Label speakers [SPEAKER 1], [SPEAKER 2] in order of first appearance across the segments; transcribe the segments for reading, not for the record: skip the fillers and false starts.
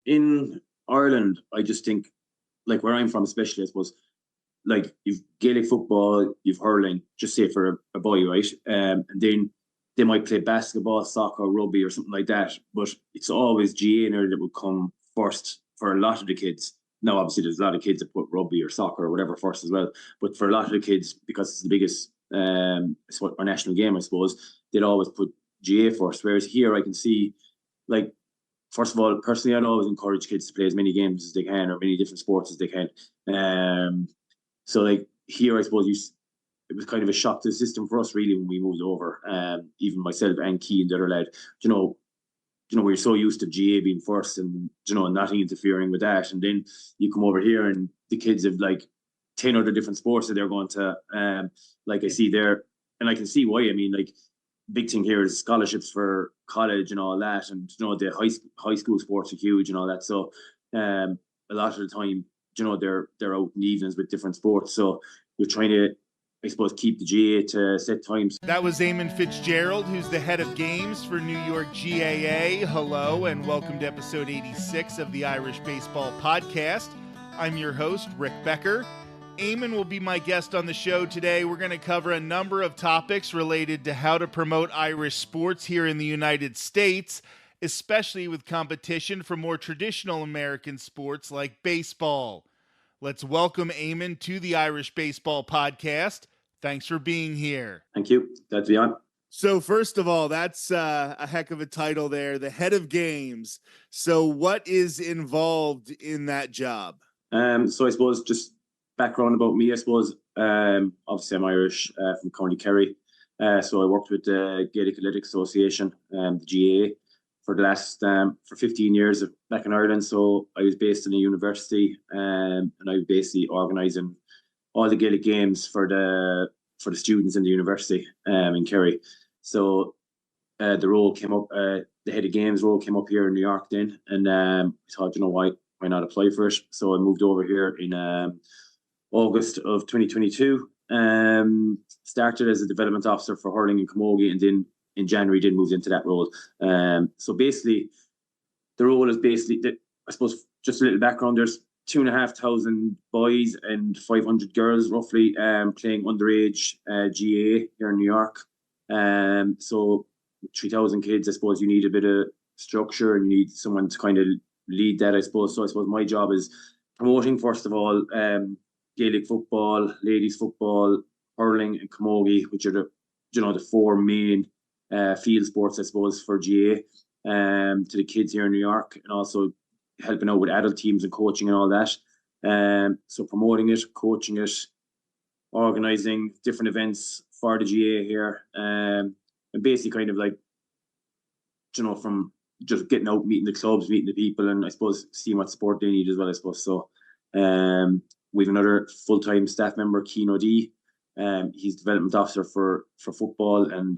[SPEAKER 1] in Ireland, I just think, like where I'm from, especially, I suppose, like you've Gaelic football, you've hurling, just say for a boy, right? And then they might play basketball, soccer, rugby, or something like that. But it's always GA in there that would come first for a lot of the kids. Now, obviously, there's a lot of kids that put rugby or soccer or whatever first as well. But for a lot of the kids, because it's the biggest, it's what our national game, I suppose, they'd always put GA first. Whereas here, I can see, like, first of all, personally, I'd always encourage kids to play as many games as they can or many different sports as they can. So like here, I suppose it was kind of a shock to the system for us really when we moved over. Even myself and Key and the other lad, you know, we're so used to GA being first and nothing interfering with that, and then you come over here and the kids have like 10 other different sports that they're going to. Like I see there, and I can see why. I mean, like big thing here is scholarships for college and all that, and the high school sports are huge and all that. So a lot of the time, they're out in the evenings with different sports. So you're trying to, I suppose, keep the GA to set times.
[SPEAKER 2] That was Eamon Fitzgerald, who's the head of games for New York GAA. Hello, and welcome to episode 86 of the Irish Baseball Podcast. I'm your host, Rick Becker. Eamon will be my guest on the show today. We're going to cover a number of topics related to how to promote Irish sports here in the United States, especially with competition for more traditional American sports like baseball. Let's welcome Eamon to the Irish Baseball Podcast. Thanks for being here.
[SPEAKER 1] Thank you. Glad to be on.
[SPEAKER 2] So first of all, that's a heck of a title there, the head of games. So what is involved in that job?
[SPEAKER 1] So I suppose just background about me, I suppose. Obviously, I'm Irish from County Kerry. So I worked with the Gaelic Athletic Association, the GAA, for the last for 15 years back in Ireland. So I was based in a university, and I was basically organising all the Gaelic games for the students in the university in Kerry. So the role came up, the head of games role came up here in New York then, and I thought, why not apply for it? So I moved over here in August of 2022. Started as a development officer for hurling in Camogie, and then in January did moved into that role. So basically, the role is basically, I suppose, just a little background. There's 2,500 boys and 500 girls roughly playing underage GAA here in New York. So 3,000 kids, I suppose you need a bit of structure and you need someone to kind of lead that, I suppose. So I suppose my job is promoting, first of all, Gaelic football, ladies football, hurling and camogie, which are the four main field sports, I suppose, for GAA to the kids here in New York, and also helping out with adult teams and coaching and all that. So promoting it, coaching it, organising different events for the GAA here, and basically kind of like, from just getting out, meeting the clubs, meeting the people, and I suppose seeing what support they need as well, I suppose. So we have another full-time staff member, Keane O'Dea. He's development officer for football and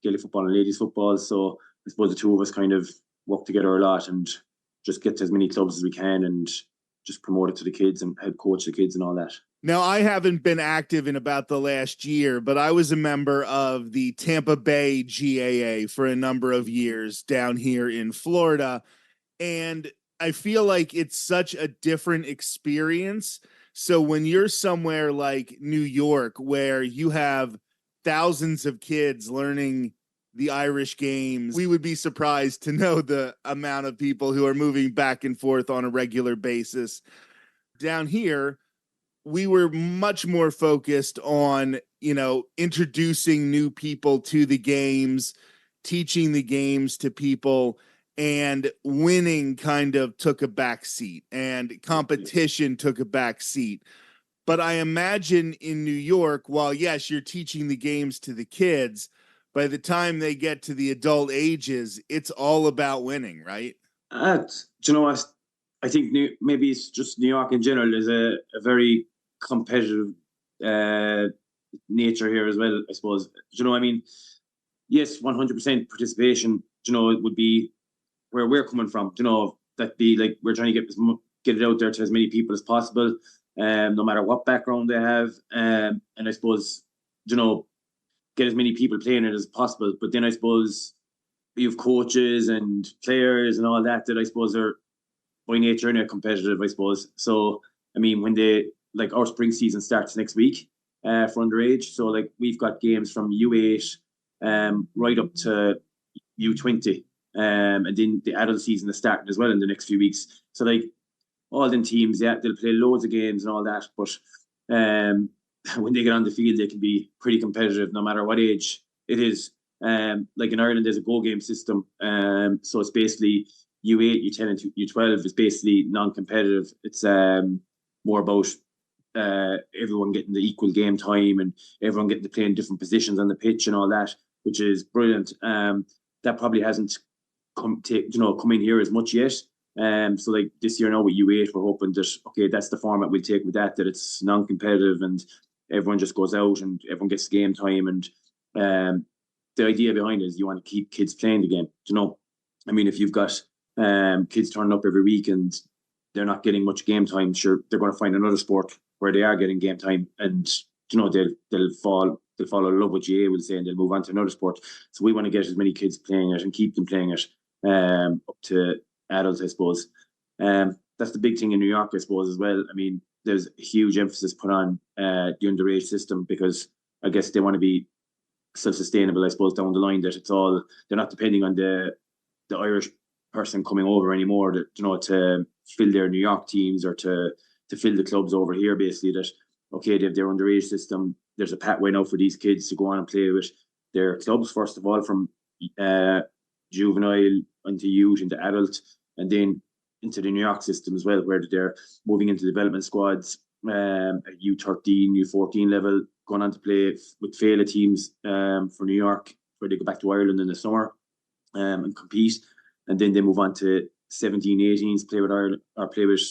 [SPEAKER 1] Gaelic football and ladies football. So I suppose the two of us kind of work together a lot and just get to as many clubs as we can and just promote it to the kids and help coach the kids and all that.
[SPEAKER 2] Now, I haven't been active in about the last year, but I was a member of the Tampa Bay GAA for a number of years down here in Florida. And I feel like it's such a different experience. So when you're somewhere like New York, where you have thousands of kids learning the Irish games, we would be surprised to know the amount of people who are moving back and forth on a regular basis. Down here, we were much more focused on, introducing new people to the games, teaching the games to people, and winning kind of took a back seat and competition took a back seat. But I imagine in New York, while yes, you're teaching the games to the kids, by the time they get to the adult ages, it's all about winning, right?
[SPEAKER 1] Do you know what? I think maybe it's just New York in general. There's a very competitive nature here as well, I suppose. I mean, yes, 100% participation, it would be where we're coming from, that be like we're trying to get it out there to as many people as possible, no matter what background they have. And I suppose, get as many people playing it as possible. But then I suppose you have coaches and players and all that I suppose are by nature in a competitive, I suppose. So I mean, when they like our spring season starts next week for underage, so like we've got games from U8 right up to U20, and then the adult season is starting as well in the next few weeks. So like all them teams, yeah, they'll play loads of games and all that, but when they get on the field, they can be pretty competitive no matter what age it is. Like in Ireland, there's a go game system, so it's basically U8, U10, and U12 is basically non-competitive. It's more about everyone getting the equal game time and everyone getting to play in different positions on the pitch and all that, which is brilliant. That probably hasn't come in here as much yet. So like this year now with U8, we're hoping that okay, that's the format we'll take with that it's non-competitive and everyone just goes out and everyone gets game time. And the idea behind it is you want to keep kids playing the game. I mean, if you've got kids turning up every week and they're not getting much game time, sure, they're going to find another sport where they are getting game time, and they'll fall in love with GAA, we'll say, and they'll move on to another sport. So we want to get as many kids playing it and keep them playing it up to adults, I suppose. That's the big thing in New York, I suppose, as well. I mean, there's a huge emphasis put on the underage system because I guess they want to be self-sustainable, I suppose, down the line, that they're not depending on the Irish person coming over anymore to fill their New York teams or to fill the clubs over here, basically, that okay, they have their underage system. There's a pathway now for these kids to go on and play with their clubs, first of all, from juvenile into youth into adult, and then into the New York system as well, where they're moving into development squads at U13, U14 level, going on to play with Fela teams for New York, where they go back to Ireland in the summer and compete, and then they move on to 17, 18s, play with Ireland or play with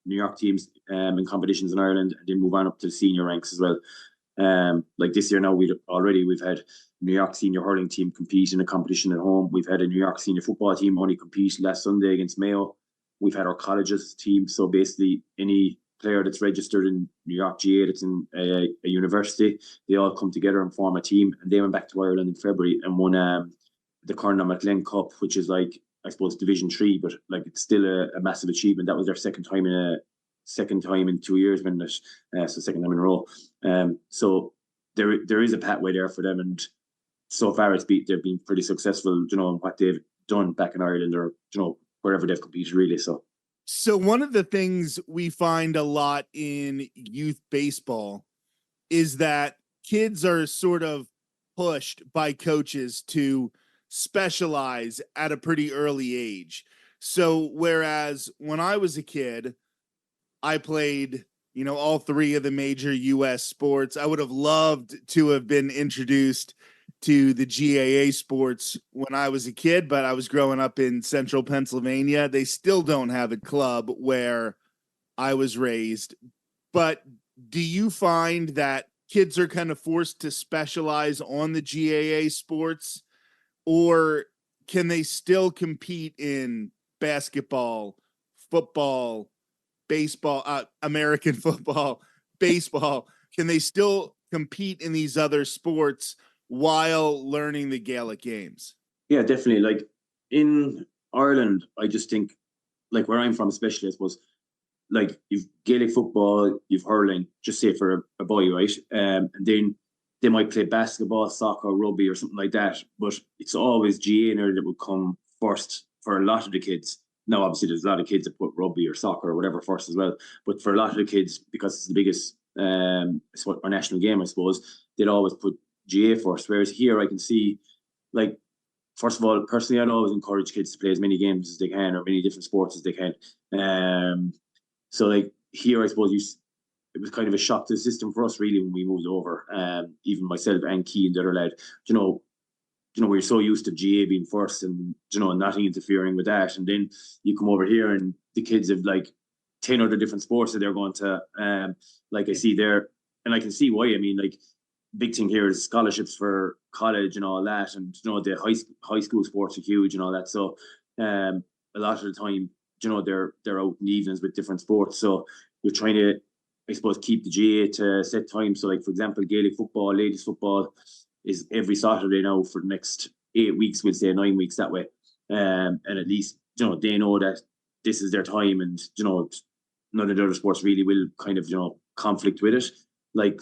[SPEAKER 1] New York teams in competitions in Ireland, and then move on up to the senior ranks as well. Like this year now, we've had New York senior hurling team compete in a competition at home. We've had a New York senior football team only compete last Sunday against Mayo. We've had our colleges team, so basically any player that's registered in New York GAA that's in a university, they all come together and form a team, and they went back to Ireland in February and won the Corner McLean Cup, which is like, I suppose, Division 3, but like it's still a massive achievement. That was their second time in 2 years winning it, so second time in a row. So there is a pathway there for them, and so far they've been pretty successful, in what they've done back in Ireland or wherever they've competed, really.
[SPEAKER 2] So one of the things we find a lot in youth baseball is that kids are sort of pushed by coaches to specialize at a pretty early age. So whereas when I was a kid, I played, all three of the major US sports. I would have loved to have been introduced to the GAA sports when I was a kid, but I was growing up in central Pennsylvania. They still don't have a club where I was raised. But do you find that kids are kind of forced to specialize on the GAA sports, or can they still compete in basketball, football, baseball, American football, baseball? Can they still compete in these other sports while learning the Gaelic games?
[SPEAKER 1] Yeah, definitely. Like in Ireland, I just think, like where I'm from, especially, I suppose, like you've Gaelic football, you've hurling, just say for a boy, right? And then they might play basketball, soccer, rugby, or something like that. But it's always GAA in Ireland that would come first for a lot of the kids. Now, obviously, there's a lot of kids that put rugby or soccer or whatever first as well. But for a lot of the kids, because it's the biggest our national game, I suppose, they'd always put GAA first. Whereas here, I can see, like, first of all, personally, I'd always encourage kids to play as many games as they can or many different sports as they can. So, like, here, I suppose it was kind of a shock to the system for us, really, when we moved over. Even myself and Key and the other lad, we're so used to GAA being first and, nothing interfering with that. And then you come over here and the kids have like 10 other different sports that they're going to, like I see there, and I can see why. I mean, like, big thing here is scholarships for college and all that. And, the high school sports are huge and all that. So a lot of the time, they're out in the evenings with different sports. So we're trying to, I suppose, keep the GAA to set time. So, like, for example, Gaelic football, ladies football is every Saturday now for the next 8 weeks, we'll say 9 weeks that way. And at least, they know that this is their time, and none of the other sports really will kind of conflict with it. Like,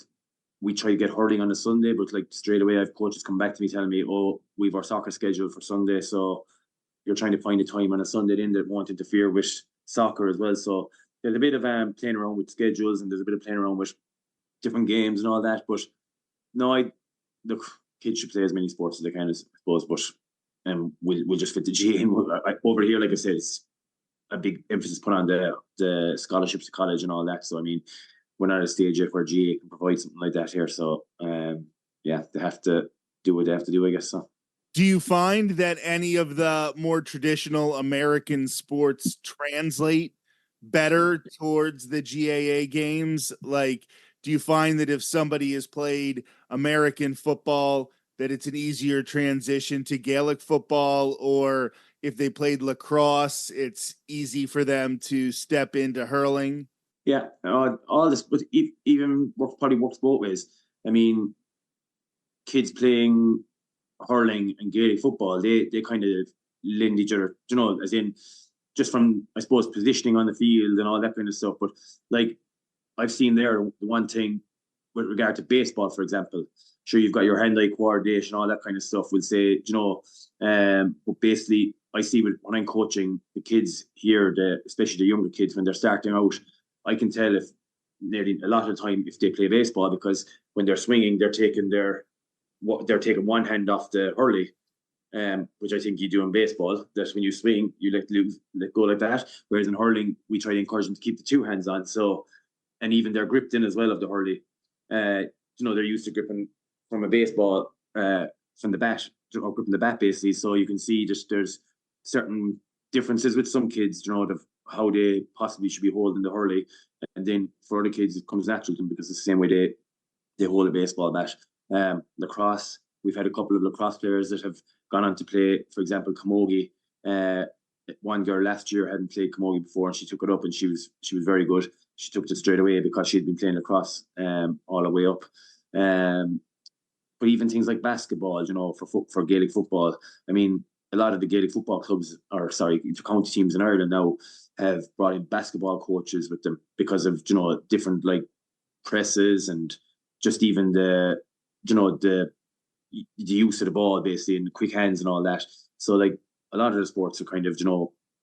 [SPEAKER 1] we try to get hurling on a Sunday, but like straight away, I have coaches come back to me telling me, "Oh, we've our soccer schedule for Sunday, so you're trying to find a time on a Sunday then that won't interfere with soccer as well." So there's a bit of playing around with schedules, and there's a bit of playing around with different games and all that. But no, look, kids should play as many sports as they can, I suppose. But we'll just fit the GAA in. Over here, like I said, it's a big emphasis put on the scholarships to college and all that. So I mean, we're not at a stage yet where GAA can provide something like that here. So yeah, they have to do what they have to do, I guess. So.
[SPEAKER 2] Do you find that any of the more traditional American sports translate better towards the GAA games? Like, do you find that if somebody has played American football, that it's an easier transition to Gaelic football, or if they played lacrosse, it's easy for them to step into hurling?
[SPEAKER 1] Yeah, all this, but even probably works both ways. I mean, kids playing hurling and Gaelic football, they kind of lend each other, as in just from, I suppose, positioning on the field and all that kind of stuff. But like, I've seen there, the one thing with regard to baseball, for example, sure, you've got your hand-eye coordination, all that kind of stuff. We'll say, but basically, I see when I'm coaching the kids here, especially the younger kids, when they're starting out, I can tell if nearly a lot of the time if they play baseball, because when they're swinging, they're taking one hand off the hurley, which I think you do in baseball. That when you swing, you let go like that. Whereas in hurling, we try to encourage them to keep the two hands on. So, and even they're gripped in as well of the hurley. They're used to gripping from a baseball from the bat, or gripping the bat basically. So you can see just there's certain differences with some kids, of how they possibly should be holding the hurley, and then for other kids it comes natural to them because it's the same way they hold a baseball bat. Lacrosse, we've had a couple of lacrosse players that have gone on to play, for example, camogie. One girl last year hadn't played camogie before, and she took it up, and she was very good. She took it straight away because she'd been playing lacrosse all the way up. But even things like basketball, for Gaelic football, I mean, a lot of the Gaelic football clubs, county teams in Ireland now have brought in basketball coaches with them because of different like presses and just even the use of the ball basically and quick hands and all that. So like a lot of the sports are kind of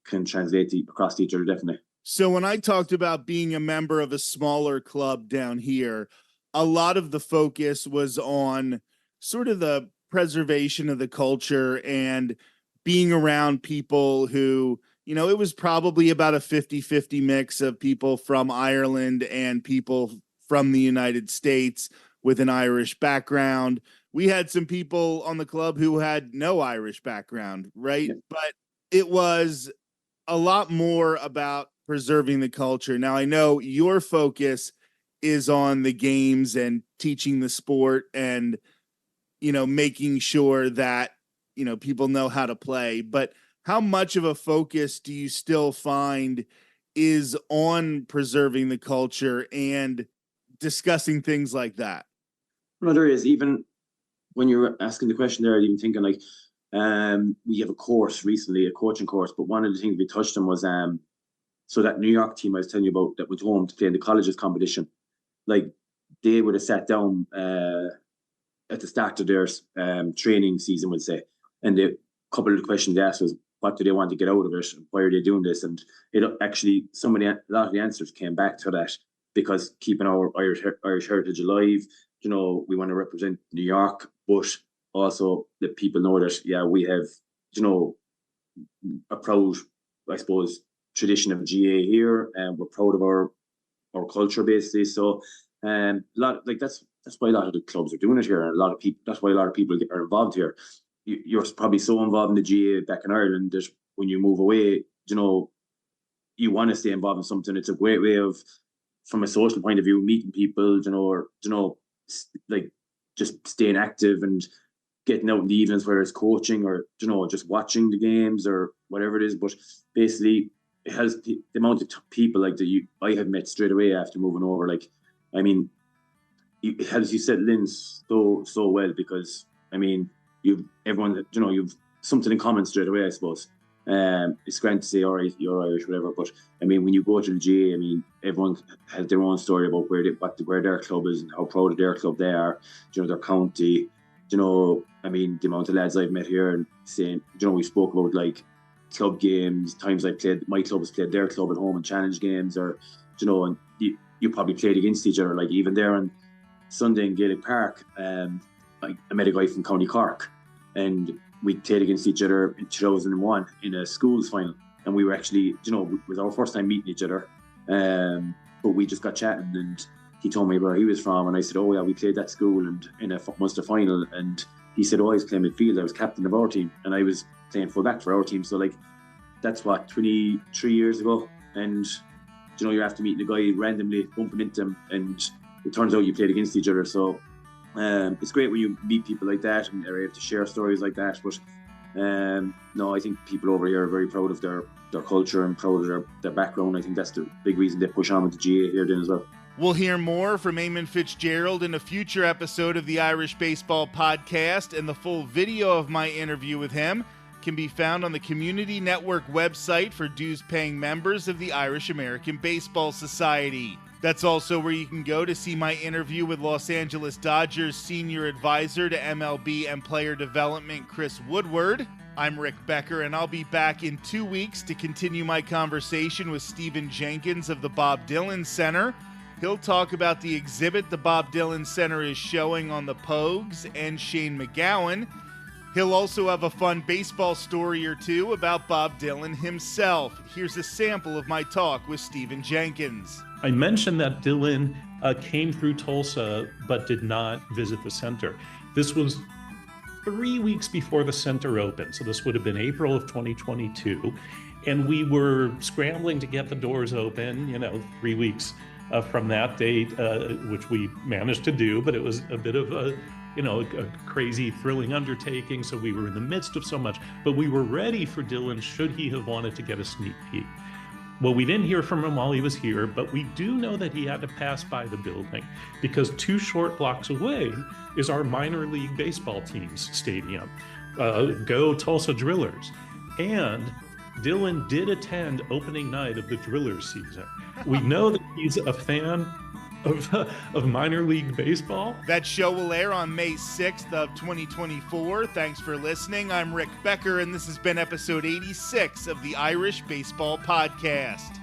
[SPEAKER 1] can translate across each other, definitely.
[SPEAKER 2] So when I talked about being a member of a smaller club down here, a lot of the focus was on sort of the preservation of the culture and being around people who, it was probably about a 50-50 mix of people from Ireland and people from the United States with an Irish background. We had some people on the club who had no Irish background, right? Yeah. But it was a lot more about preserving the culture. Now, I know your focus is on the games and teaching the sport and, making sure that, people know how to play. But how much of a focus do you still find is on preserving the culture and discussing things like that?
[SPEAKER 1] Well, there is. Even when you're asking the question there, I'm even thinking like, we have a course recently, a coaching course, but one of the things we touched on was so that New York team I was telling you about that went home to play in the colleges competition, like they would have sat down at the start of their training season, would say, and a couple of the questions they asked was, what do they want to get out of it? Why are they doing this? And it actually, a lot of the answers came back to that, because keeping our Irish heritage alive, we want to represent New York, but also let people know that, yeah, we have, a proud, I suppose, tradition of GAA here, and we're proud of our culture basically. So, a lot like that's why a lot of the clubs are doing it here, and that's why a lot of people are involved here. You're probably so involved in the GAA back in Ireland that when you move away, you want to stay involved in something. It's a great way of, from a social point of view, meeting people, or like just staying active and getting out in the evenings, whether it's coaching or just watching the games or whatever it is. But basically, it has the amount of people like that I have met straight away after moving over. Like, I mean, it helps you settle in so well, because I mean, you've something in common straight away, I suppose. It's grand to say, all right, you're Irish, whatever. But I mean, when you go to the GAA, I mean, everyone has their own story about where their club is and how proud of their club they are. You know, their county. You know, I mean, the amount of lads I've met here and saying, you know, we spoke about like club games, times I played, my club has played their club at home in challenge games, or you know, and you probably played against each other. Like even there on Sunday in Gaelic Park, I met a guy from County Cork, and we played against each other in 2001 in a schools final, and we were actually, you know, it was our first time meeting each other, but we just got chatting, and he told me where he was from, and I said, oh yeah, we played that school and in a Munster final, and he said, oh, I was playing midfield, I was captain of our team, and I was playing full back for our team. So like, that's what, 23 years ago, and you know, you're after meeting a guy randomly, bumping into him, and it turns out you played against each other. So it's great when you meet people like that and are able to share stories like that. But no, I think people over here are very proud of their culture and proud of their background. I think that's the big reason they push on with the GAA here then as well.
[SPEAKER 2] We'll hear more from Eamon Fitzgerald in a future episode of the Irish Baseball Podcast, and the full video of my interview with him can be found on the Community Network website for dues-paying members of the Irish American Baseball Society. That's also where you can go to see my interview with Los Angeles Dodgers Senior Advisor to MLB and Player Development, Chris Woodward. I'm Rick Becker, and I'll be back in 2 weeks to continue my conversation with Stephen Jenkins of the Bob Dylan Center. He'll talk about the exhibit the Bob Dylan Center is showing on the Pogues and Shane McGowan. He'll also have a fun baseball story or two about Bob Dylan himself. Here's a sample of my talk with Stephen Jenkins.
[SPEAKER 3] I mentioned that Dylan came through Tulsa but did not visit the center. This was 3 weeks before the center opened, so this would have been April of 2022. And we were scrambling to get the doors open, 3 weeks from that date, which we managed to do, but it was a bit of a crazy, thrilling undertaking. So we were in the midst of so much, but we were ready for Dylan should he have wanted to get a sneak peek. Well, we didn't hear from him while he was here, but we do know that he had to pass by the building because 2 short blocks away is our minor league baseball team's stadium. Go Tulsa Drillers. And Dylan did attend opening night of the Drillers season. We know that he's a fan of minor league baseball.
[SPEAKER 2] That show will air on May 6th of 2024. Thanks for listening. I'm Rick Becker, and this has been episode 86 of the Irish Baseball Podcast.